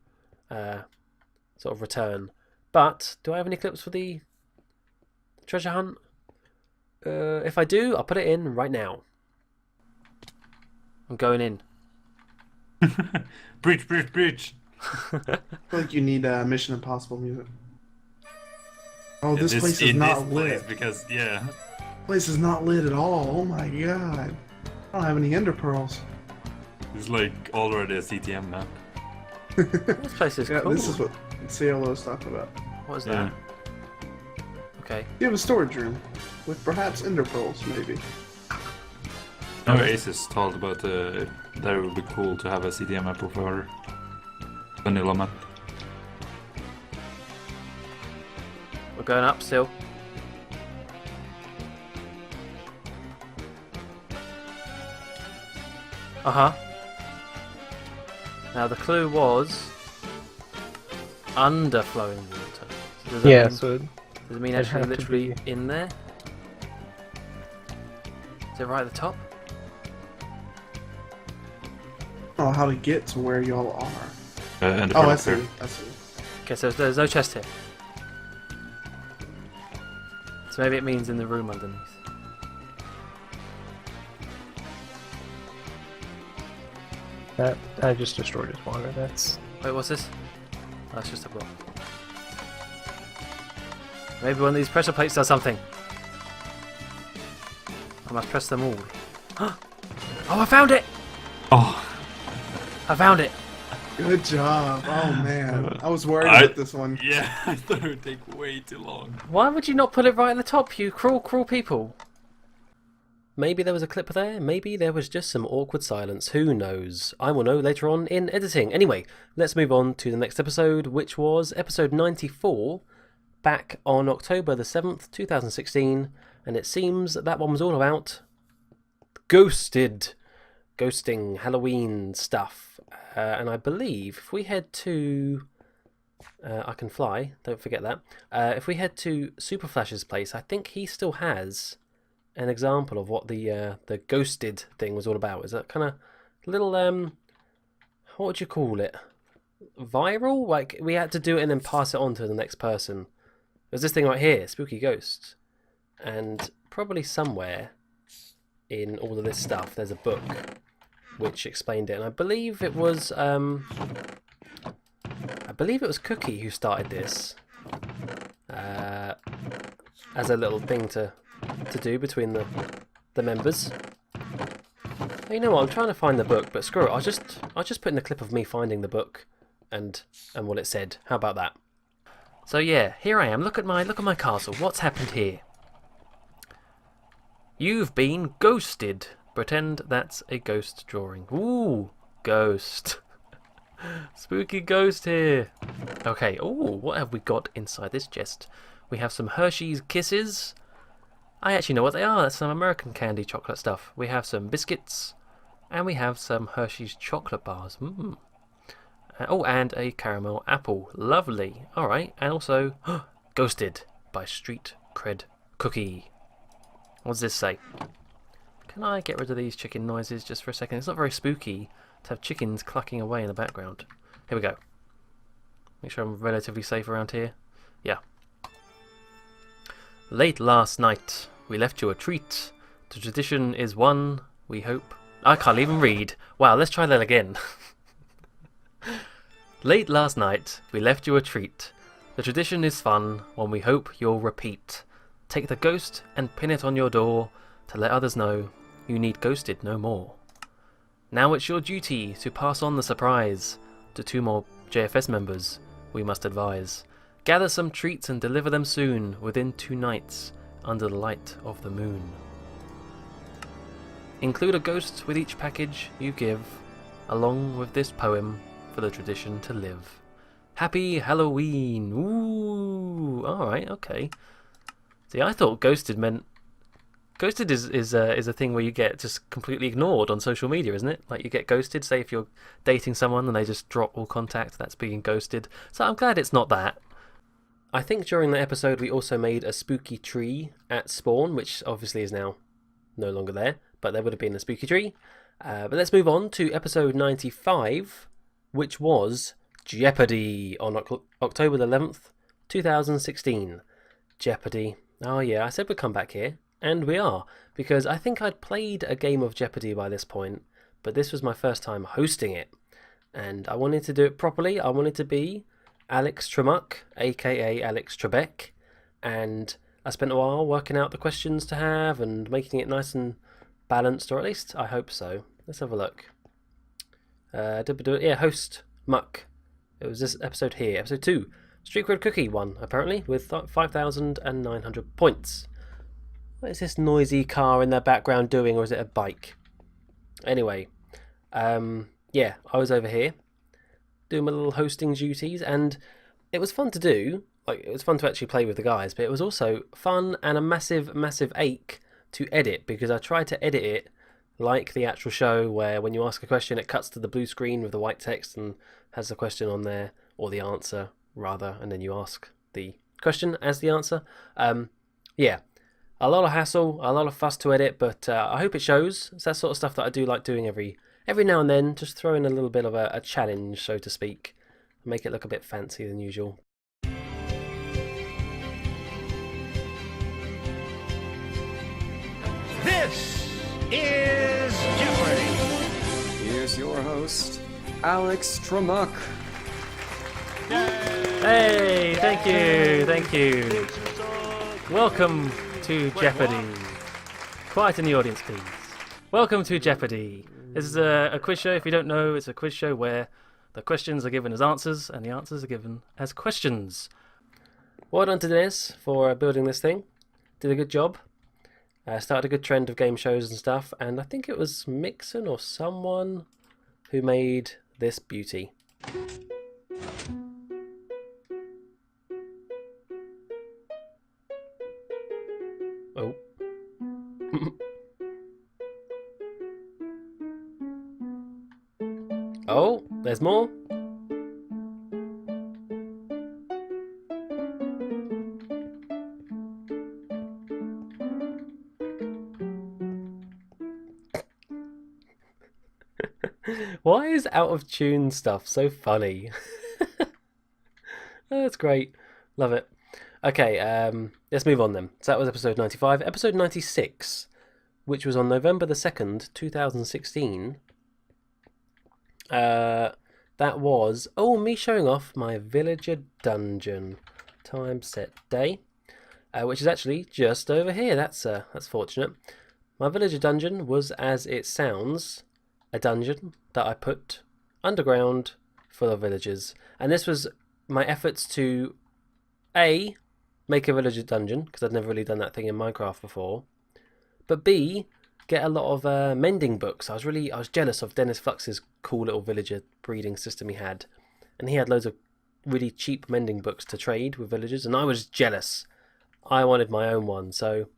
A: sort of return. But do I have any clips for the treasure hunt? If I do, I'll put it in right now. I'm going in.
G: Breach.
L: I feel like you need Mission Impossible music. Oh, this place is not lit.
G: Because, yeah.
L: This place is not lit at all. Oh my god. I don't have any ender pearls.
G: It's like already a CTM map.
A: This place is cool.
L: This is what CLO is talking about.
A: What is that? Okay.
L: You have a storage room with perhaps ender pearls, maybe.
G: No, Aces talked about that it would be cool to have a CTM map of our vanilla map.
B: going up still. Uh-huh. Now the clue was underflowing water. So does that
M: Yeah,
B: mean,
M: so
B: does it mean
M: it'd
B: actually
M: have to
B: literally
M: be-
B: in there? Is it right at the top?
L: Oh, how to get to where y'all are.
G: And
L: Oh, I see. I see.
B: Okay, so there's no chest here. So maybe it means in the room underneath.
M: That I just destroyed his water. That's
B: Wait, what's this? Oh, that's just a block. Maybe one of these pressure plates does something. I must press them all. Oh, I found it!
G: Oh,
B: I found it!
L: Good job. Oh man, I was worried
G: I-
L: about this one.
G: yeah, I thought it would take way too long.
B: Why would you not put it right at the top, you cruel, cruel people?
A: Maybe there was a clip there, maybe there was just some awkward silence, who knows? I will know later on in editing. Anyway, let's move on to the next episode, which was episode 94, back on October the 7th, 2016, and it seems that one was all about ghosting, Halloween stuff. And I believe if we head to... I can fly, don't forget that. If we head to Super Flash's place, I think he still has an example of what the ghosted thing was all about. Is that kind of little what would you call it? Viral? Like we had to do it and then pass it on to the next person. There's this thing right here, Spooky Ghosts, and probably somewhere in all of this stuff there's a book which explained it. And I believe it was Cookie who started this as a little thing to do between the members. Well, you know what? I'm trying to find the book, but screw it. I'll just put in a clip of me finding the book and what it said. How about that?
B: So yeah, here I am. Look at my castle. What's happened here? You've been ghosted. Pretend that's a ghost drawing. Ooh, ghost. Spooky ghost here. Okay, ooh, what have we got inside this chest? We have some Hershey's Kisses. I actually know what they are. That's some American candy chocolate stuff. We have some biscuits. And we have some Hershey's chocolate bars. Oh, and a caramel apple. Lovely. Alright, and also Ghosted by Street Cred Cookie. What does this say? Can I get rid of these chicken noises just for a second? It's not very spooky to have chickens clucking away in the background. Here we go. Make sure I'm relatively safe around here. Yeah. Late last night, we left you a treat. The tradition is one, we hope. I can't even read. Wow, let's try that again. Late last night, we left you a treat. The tradition is fun, one we hope you'll repeat. Take the ghost and pin it on your door to let others know you need ghosted no more. Now it's your duty to pass on the surprise to 2 more JFS members, we must advise. Gather some treats and deliver them soon, within 2 nights, under the light of the moon. Include a ghost with each package you give, along with this poem for the tradition to live. Happy Halloween! Ooh, alright, okay. See, I thought ghosted meant... Ghosted is a thing where you get just completely ignored on social media, isn't it? Like you get ghosted, say if you're dating someone and they just drop all contact, that's being ghosted. So I'm glad it's not that.
A: I think during that episode we also made a spooky tree at spawn, which obviously is now no longer there, but there would have been a spooky tree. But let's move on to episode 95, which was Jeopardy on October the 11th, 2016. Jeopardy. Oh yeah, I said we'd come back here, and we are, because I think I'd played a game of Jeopardy by this point, but this was my first time hosting it, and I wanted to do it properly. I wanted to be Alex Tremuck, aka Alex Trebek, and I spent a while working out the questions to have and making it nice and balanced, or at least I hope so. Let's have a look. Yeah, host Muck. It was this episode here, episode 2. Street Cred Cookie won, apparently, with 5,900 points. What is this noisy car in the background doing, or is it a bike? Anyway, yeah, I was over here doing my little hosting duties, and it was fun to do. like it was fun to actually play with the guys, but it was also fun and a massive ache to edit, because I tried to edit it like the actual show, where when you ask a question it cuts to the blue screen with the white text and has the question on there, or the answer rather, and then you ask the question as the answer. Yeah, a lot of hassle, a lot of fuss to edit, but I hope it shows. It's that sort of stuff that I do like doing every now and then, just throw in a little bit of a challenge, so to speak, make it look a bit fancier than usual.
F: This is Jeopardy!
I: Here's your host, Alex Tramuck.
B: Hey, thank you. Welcome to Jeopardy. Quiet in the audience, please. Welcome to Jeopardy. This is a quiz show. If you don't know, it's a quiz show where the questions are given as answers and the answers are given as questions.
A: Well done to Dennis for building this thing. Did a good job. Started a good trend of game shows and stuff, and I think it was Mixon or someone who made this beauty. Oh. Oh, there's more. Why is out of tune stuff so funny? Oh, that's great. Love it. Okay, let's move on then. So that was episode 95. Episode 96, which was on November the 2nd, 2016. That was, me showing off my villager dungeon. Time, set, day. Which is actually just over here. That's fortunate. My villager dungeon was, as it sounds, a dungeon that I put underground full of villagers. And this was my efforts to A, make a villager dungeon, because I'd never really done that thing in Minecraft before, but B, get a lot of mending books. I was jealous of Dennis Flux's cool little villager breeding system he had, and he had loads of really cheap mending books to trade with villagers, and I was jealous. I wanted my own one, so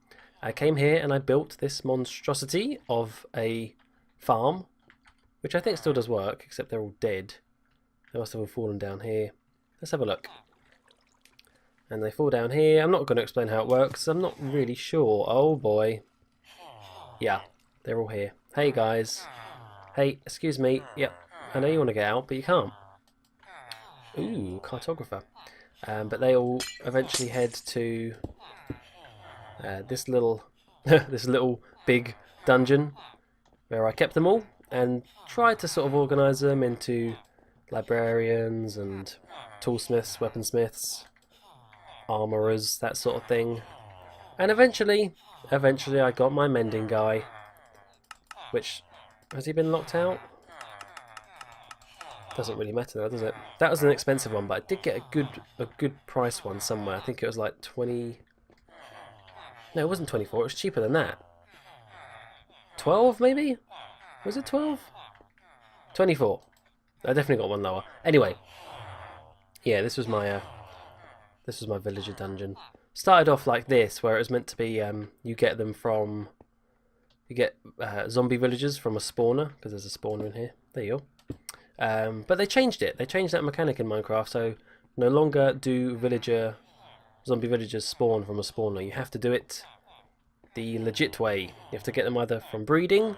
A: I came here and I built this monstrosity of a farm, which I think still does work, except they're all dead. They must have all fallen down here. Let's have a look. And they fall down here. I'm not going to explain how it works. I'm not really sure. Oh boy. Yeah, they're all here. Hey guys. Hey, excuse me. Yep, I know you want to get out, but you can't. Ooh, cartographer. But they all eventually head to this little big dungeon where I kept them all and tried to sort of organise them into librarians and toolsmiths, weaponsmiths, armourers, that sort of thing. And eventually I got my mending guy, which, has he been locked out? Doesn't really matter now, does it? That was an expensive one, but I did get a good price one somewhere. I think it was like 20... No, it wasn't 24, it was cheaper than that. 12 maybe? Was it 12? 24. I definitely got one lower. Anyway, yeah, this was my villager dungeon. Started off like this, where it was meant to be you get zombie villagers from a spawner, because there's a spawner in here. There you go. But they changed it. They changed that mechanic in Minecraft, so no longer do zombie villagers spawn from a spawner. You have to do it the legit way. You have to get them either from breeding,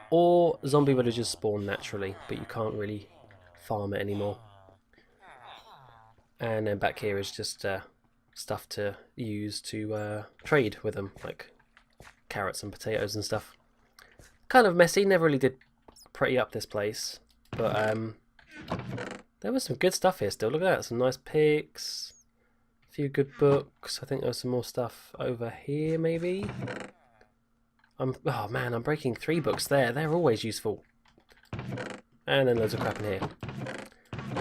A: or zombie villagers spawn naturally, but you can't really farm it anymore. And then back here is just stuff to use to trade with them, like carrots and potatoes and stuff. Kind of messy, never really did pretty up this place, but there was some good stuff here still. Look at that, some nice picks, a few good books. I think there was some more stuff over here maybe. Oh man, I'm breaking 3 books there. They're always useful. And then loads of crap in here.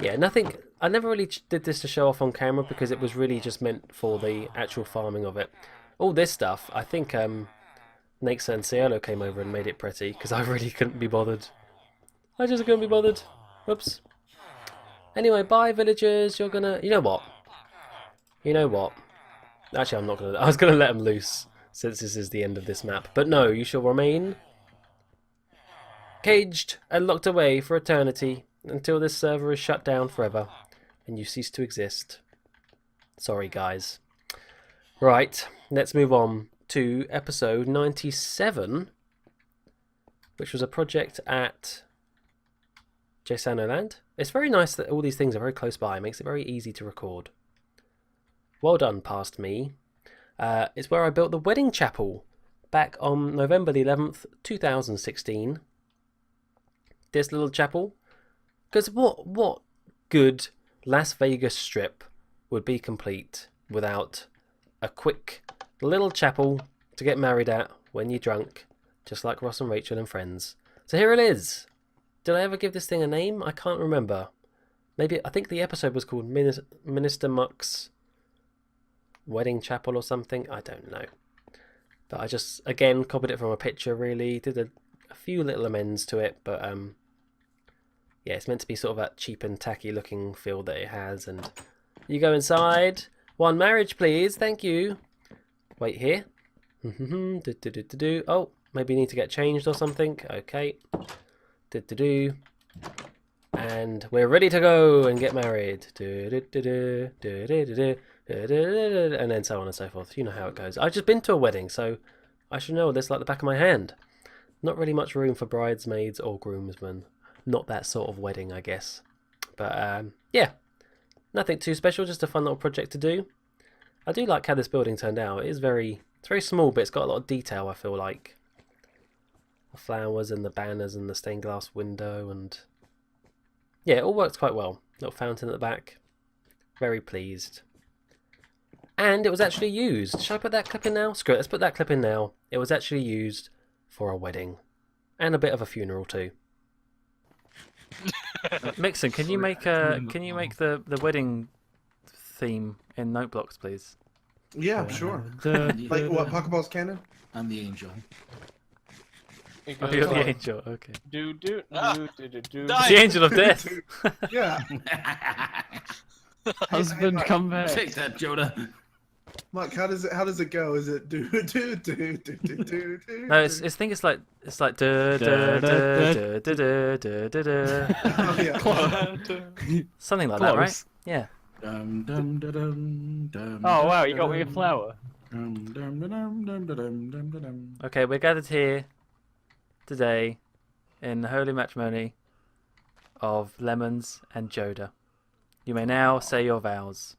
A: Yeah, nothing. I never really did this to show off on camera because it was really just meant for the actual farming of it. All this stuff, I think Naxa and Cielo came over and made it pretty because I really couldn't be bothered. I just couldn't be bothered. Oops. Anyway, bye villagers. You're gonna... You know what? You know what? Actually, I'm not gonna. I was gonna let him loose since this is the end of this map, but no, you shall remain caged and locked away for eternity until this server is shut down forever and you cease to exist. Sorry, guys. Right, let's move on to episode 97, which was a project at JSano Land. It's very nice that all these things are very close by. It makes it very easy to record. Well done, past me. It's where I built the wedding chapel back on November the 11th, 2016. This little chapel. Because what good Las Vegas strip would be complete without a quick little chapel to get married at when you're drunk, just like Ross and Rachel and Friends. So here it is. Did I ever give this thing a name? I can't remember. Maybe, I think the episode was called Minister Muck's Wedding Chapel or something. I don't know. But I just, again, copied it from a picture, really. Did a few little amends to it, but yeah, it's meant to be sort of that cheap and tacky looking feel that it has. And you go inside. One marriage, please. Thank you. Wait here. Oh, maybe you need to get changed or something. Okay. And we're ready to go and get married. And then so on and so forth. You know how it goes. I've just been to a wedding, so I should know this like the back of my hand. Not really much room for bridesmaids or groomsmen. Not that sort of wedding, I guess. But yeah, nothing too special, just a fun little project to do. I do like how this building turned out. It's very small, but it's got a lot of detail, I feel like. The flowers and the banners and the stained glass window, and yeah, it all works quite well. Little fountain at the back. Very pleased. And it was actually used. Should I put that clip in now? Screw it, let's put that clip in now. It was actually used for a wedding. And a bit of a funeral too.
B: Mixon, can you make the wedding theme in note blocks, please?
L: Yeah, sure. Like what? Pokeballs cannon?
N: I'm the angel.
B: Oh, you're the angel. Okay.
M: Do.
B: The angel of death.
L: Yeah.
M: Husband, come back.
N: Take that, Joda.
L: Mark, how does it go? Is it do?
B: No, I think it's like da da da da da da da da.
L: Oh, yeah.
B: Something like that, right? Yeah.
M: Oh wow, you got me a flower.
B: Okay, we're gathered here today in the holy matrimony of Lemons and Joda. You may now say your vows.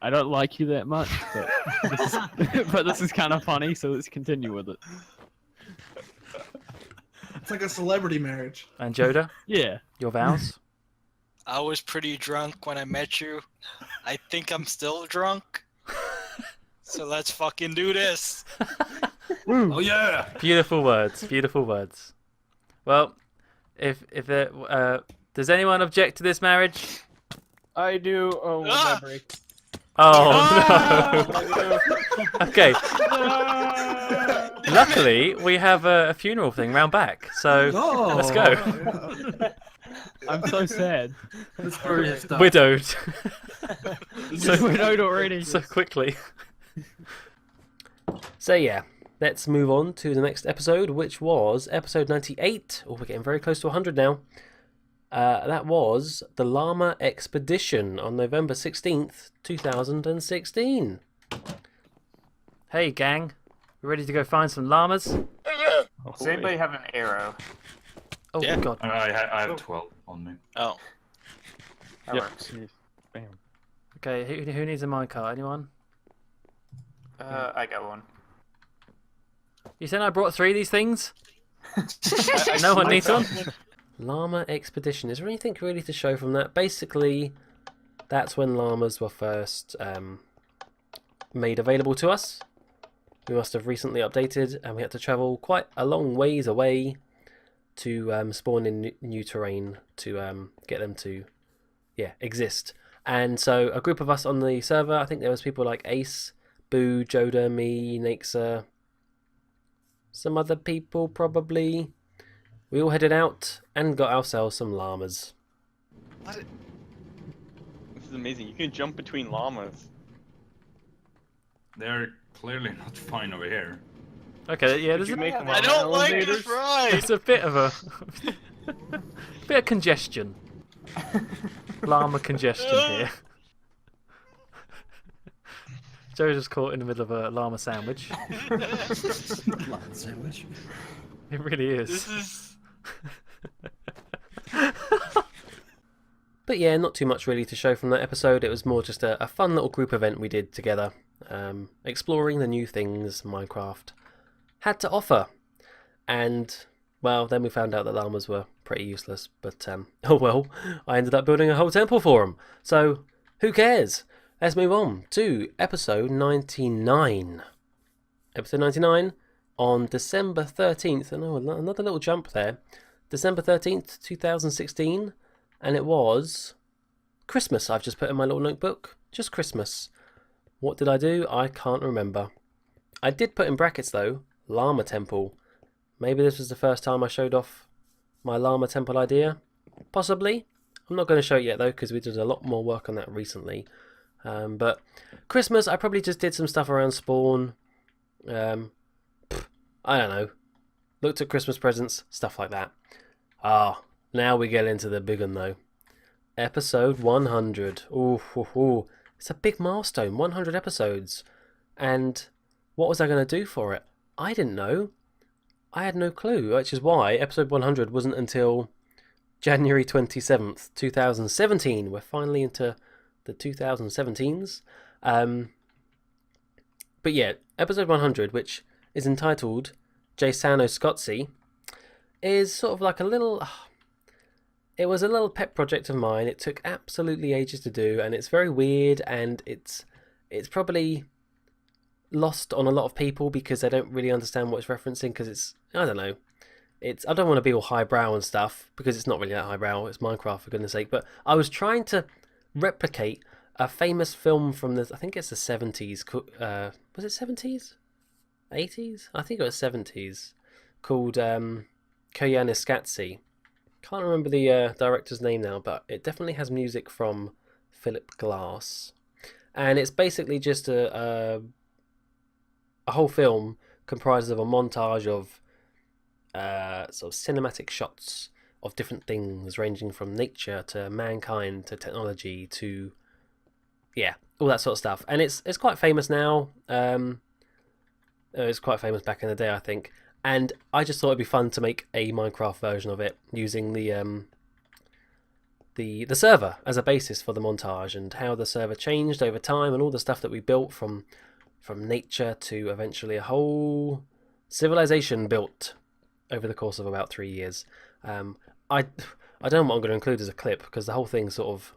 M: I don't like you that much, but this is kind of funny, so let's continue with it.
L: It's like a celebrity marriage.
B: And Joda?
M: Yeah.
B: Your vows?
O: I was pretty drunk when I met you. I think I'm still drunk. So let's fucking do this.
N: Oh yeah!
B: Beautiful words. Beautiful words. Well, if there, does anyone object to this marriage?
M: I do. Oh, my break.
B: Oh no! Okay. Luckily, we have a funeral thing round back, so let's go.
M: I'm so sad.
B: Widowed.
M: So widowed already.
B: So quickly.
A: So yeah, let's move on to the next episode, which was episode 98. Oh, we're getting very close to 100 now. That was the Llama Expedition on November 16th, 2016.
B: Hey gang, we ready to go find some llamas?
G: Does anybody have an arrow?
B: Oh
O: Yeah.
B: god.
D: I have 12 on me.
O: Oh.
G: That works.
M: Bam.
B: Okay, who needs a minecart? Anyone?
G: I got one.
B: You said I brought 3 of these things? No one needs one?
A: Llama Expedition. Is there anything really to show from that? Basically, that's when llamas were first made available to us. We must have recently updated, and we had to travel quite a long ways away to spawn in new terrain to get them to, exist. And so a group of us on the server, I think there was people like Ace, Boo, Joda, me, Naxa, some other people probably. We all headed out and got ourselves some llamas.
O: What?
M: is amazing. You can jump between llamas.
G: They're clearly not fine over here.
B: Okay, yeah,
M: Could
B: there's
M: you
B: a,
M: make them
O: I don't like this ride.
B: there's a bit of a bit of congestion. Llama congestion here. Joe's just caught in the middle of a llama sandwich.
N: Llama sandwich.
B: It really is.
O: This is.
A: But yeah, not too much really to show from that episode. It was more just a fun little group event we did together, exploring the new things Minecraft had to offer. And, well, then we found out that llamas were pretty useless. But, oh well, I ended up building a whole temple for them. So, who cares? Let's move on to episode 99. Episode 99 on December 13th. Oh, another little jump there. December 13th, 2016. And it was Christmas. I've just put in my little notebook. Just Christmas. What did I do? I can't remember. I did put in brackets though, llama temple. Maybe this was the first time I showed off my llama temple idea. Possibly. I'm not going to show it yet though, because we did a lot more work on that recently. But Christmas, I probably just did some stuff around spawn. I don't know. Looked at Christmas presents, stuff like that. Now we get into the big one though. Episode 100. Ooh. It's a big milestone, 100 episodes. And what was I going to do for it? I didn't know. I had no clue, which is why episode 100 wasn't until January 27th, 2017. We're finally into the 2017s. But yeah, episode 100, which is entitled JSano Scotsy, is sort of like a little... It was a little pet project of mine. It took absolutely ages to do, and it's very weird, and it's probably lost on a lot of people because they don't really understand what it's referencing, because it's, I don't know. I don't want to be all highbrow and stuff, because it's not really that highbrow. It's Minecraft, for goodness sake. But I was trying to replicate a famous film from the, I think it's the 70s. Was it 70s? 80s? I think it was 70s. Called Koyaanisqatsi. Can't remember the director's name now, but it definitely has music from Philip Glass. And it's basically just a whole film comprised of a montage of sort of cinematic shots of different things, ranging from nature to mankind to technology to, yeah, all that sort of stuff. And it's quite famous now. It was quite famous back in the day, I think. And I just thought it'd be fun to make a Minecraft version of it using the server as a basis for the montage, and how the server changed over time, and all the stuff that we built from nature to eventually a whole civilization built over the course of about 3 years. I don't know what I'm going to include as a clip, because the whole thing sort of,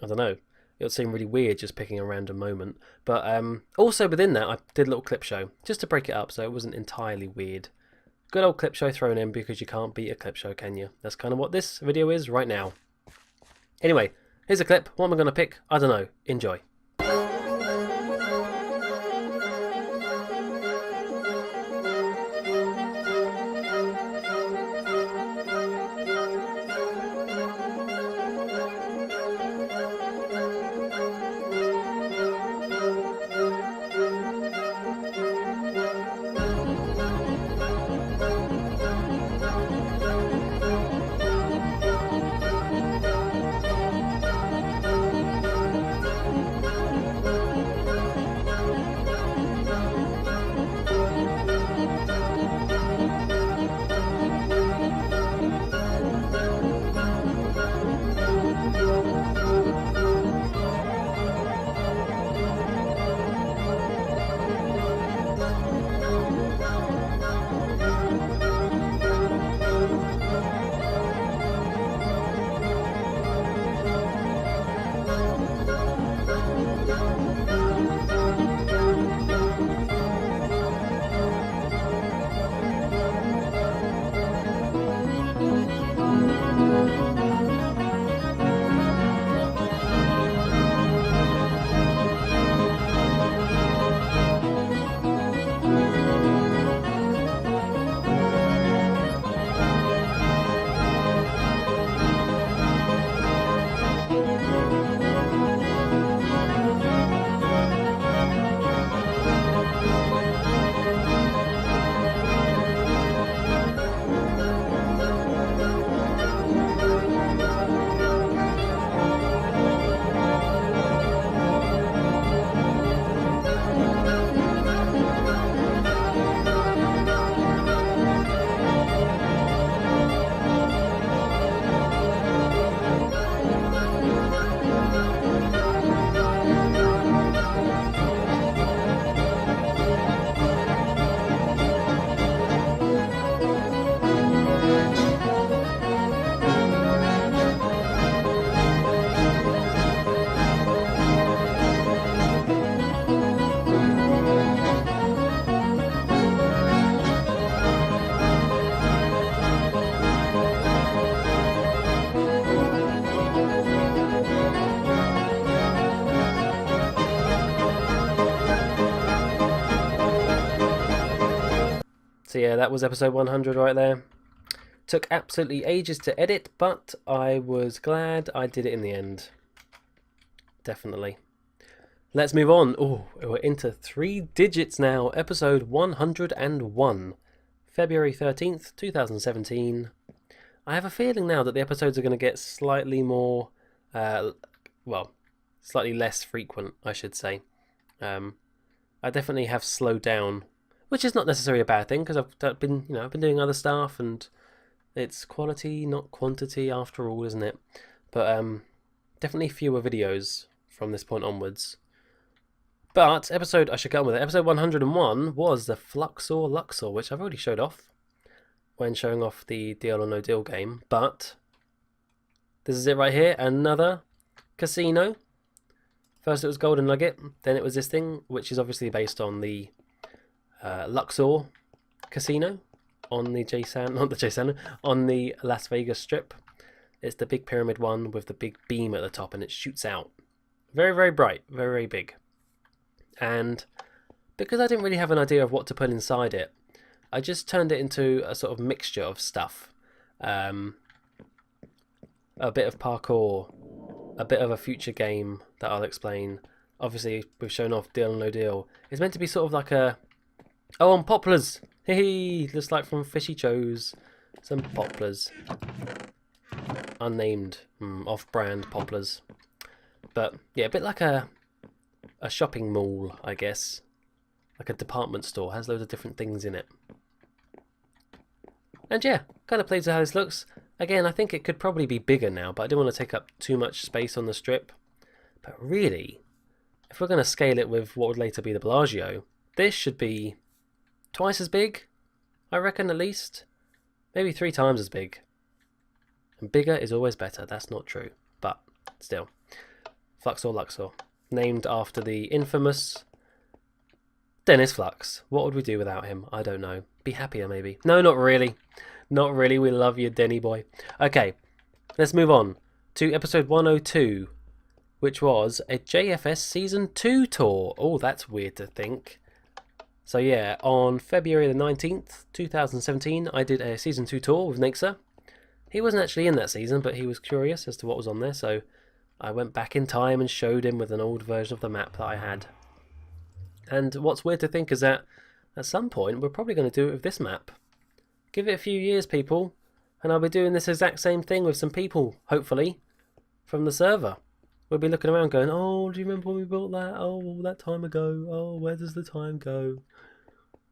A: I don't know, it would seem really weird just picking a random moment. But also within that, I did a little clip show, just to break it up so it wasn't entirely weird. Good old clip show thrown in, because you can't beat a clip show, can you? That's kind of what this video is right now. Anyway, here's a clip. What am I going to pick? I don't know. Enjoy. So yeah, that was episode 100 right there. Took absolutely ages to edit, but I was glad I did it in the end. Definitely. Let's move on. Oh, we're into 3 digits now. Episode 101. February 13th, 2017. I have a feeling now that the episodes are going to get slightly more, well, slightly less frequent, I should say. I definitely have slowed down, which is not necessarily a bad thing because I've been doing other stuff, and it's quality, not quantity, after all, isn't it? But definitely fewer videos from this point onwards. But I should get on with it. Episode 101 was the Fluxor Luxor, which I've already showed off when showing off the Deal or No Deal game. But this is it right here, another casino. First it was Golden Nugget, then it was this thing, which is obviously based on the Luxor casino on the JSano, not the JSano, on the Las Vegas Strip. It's the big pyramid one with the big beam at the top, and it shoots out. Very, very bright, very, very big. And because I didn't really have an idea of what to put inside it, I just turned it into a sort of mixture of stuff. A bit of parkour, a bit of a future game that I'll explain. Obviously, we've shown off Deal or No Deal. It's meant to be sort of like a... Oh, and poplars! Hee, just like from Fishy Joe's. Some poplars. Unnamed, off-brand poplars. But, yeah, a bit like a shopping mall, I guess. Like a department store. Has loads of different things in it. And yeah, kind of pleased with how this looks. Again, I think it could probably be bigger now, but I didn't want to take up too much space on the strip. But really, if we're going to scale it with what would later be the Bellagio, this should be twice as big, I reckon, at least. Maybe 3 times as big. And bigger is always better. That's not true, but still. Fluxor Luxor. Named after the infamous Dennis Flux. What would we do without him? I don't know. Be happier, maybe. No, not really. Not really. We love you, Denny boy. Okay, let's move on to episode 102, which was a JFS Season 2 tour. Oh, that's weird to think. So yeah, on February the 19th, 2017, I did a Season 2 tour with Nixer. He wasn't actually in that season, but he was curious as to what was on there, so I went back in time and showed him with an old version of the map that I had. And what's weird to think is that at some point we're probably going to do it with this map. Give it a few years, people, and I'll be doing this exact same thing with some people, hopefully, from the server. We'll be looking around going, oh, do you remember when we built that? Oh, all that time ago. Oh, where does the time go?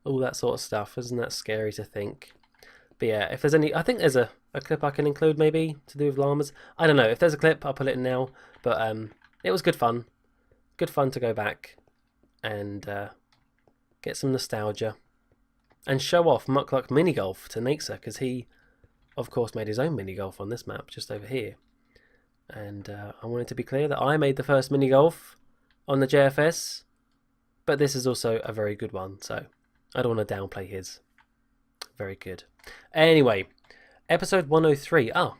A: All that sort of stuff. Isn't that scary to think? But yeah, if there's any... I think there's a clip I can include, maybe, to do with llamas. I don't know. If there's a clip, I'll put it in now. But it was good fun. Good fun to go back and get some nostalgia. And show off Muckluck mini golf to Nixer, because he, of course, made his own mini golf on this map, just over here. And I wanted to be clear that I made the first mini golf on the JFS, but this is also a very good one, so I don't want to downplay his. Very good. Anyway, episode 103. Oh,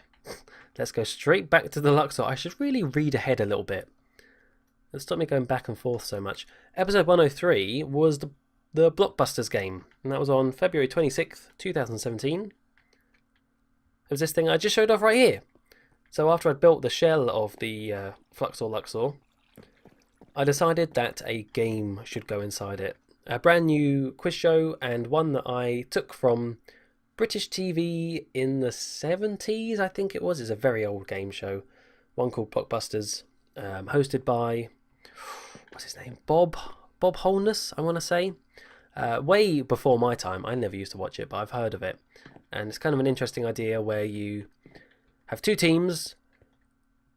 A: let's go straight back to the Luxor. I should really read ahead a little bit. Let's stop me going back and forth so much. Episode 103 was the Blockbusters game, and that was on February 26th, 2017. It was this thing I just showed off right here. So after I'd built the shell of the Fluxor Luxor, I decided that a game should go inside it. A brand new quiz show, and one that I took from British TV in the 70s, I think it was. It's a very old game show. One called Blockbusters, hosted by, what's his name? Bob Holness, I want to say. Way before my time. I never used to watch it, but I've heard of it. And it's kind of an interesting idea where you have 2 teams,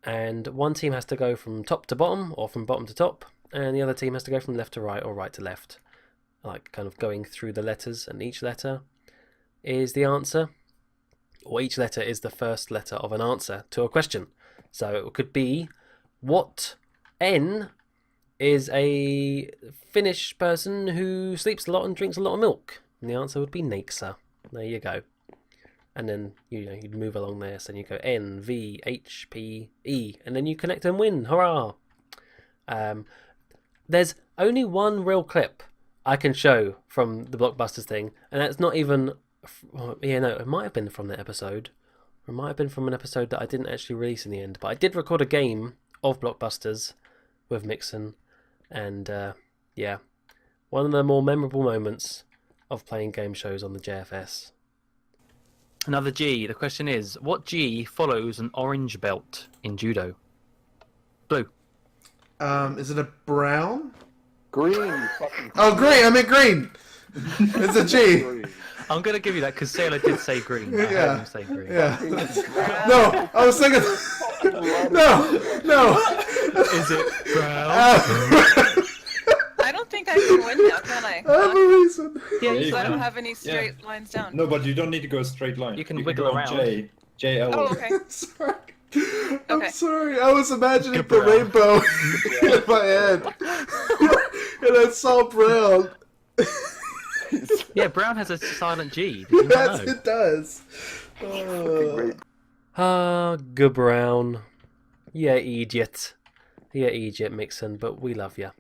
A: and one team has to go from top to bottom, or from bottom to top, and the other team has to go from left to right, or right to left. Like, kind of going through the letters, and each letter is the answer, or each letter is the first letter of an answer to a question. So it could be, what N is a Finnish person who sleeps a lot and drinks a lot of milk? And the answer would be Nixer. There you go. And then you'd move along there, so then you go N, V, H, P, E, and then you connect and win. Hurrah! There's only one real clip I can show from the Blockbusters thing, and that's not even. Yeah, no, it might have been from that episode. Or it might have been from an episode that I didn't actually release in the end. But I did record a game of Blockbusters with Mixon, and yeah, one of the more memorable moments of playing game shows on the JFS.
B: Another G. The question is, what G follows an orange belt in judo? Blue.
L: Is it a brown?
E: Green. Fucking
L: Oh, green. I meant green. It's a G.
B: I'm gonna give you that because Sailor did say green. I heard him say green.
L: Yeah. No, I was thinking. No.
B: Is it brown?
H: I don't think I can win now, can I?
L: I have a reason.
H: Yeah,
D: you
H: so I
D: can.
H: don't have any straight lines down.
D: No, but you don't need to go a straight line.
B: You can
D: go
B: wiggle
D: on
B: around.
D: J. JL.
H: Oh, okay.
L: Sorry.
H: Okay.
L: I'm sorry. I was imagining the
B: Brown.
L: rainbow in my head, and I saw brown.
B: Yeah, brown has a silent G. Did you not
L: Yes,
B: know?
L: it does.
A: Good Brown. Yeah, idiot. Yeah, idiot, Mixon, but we love you.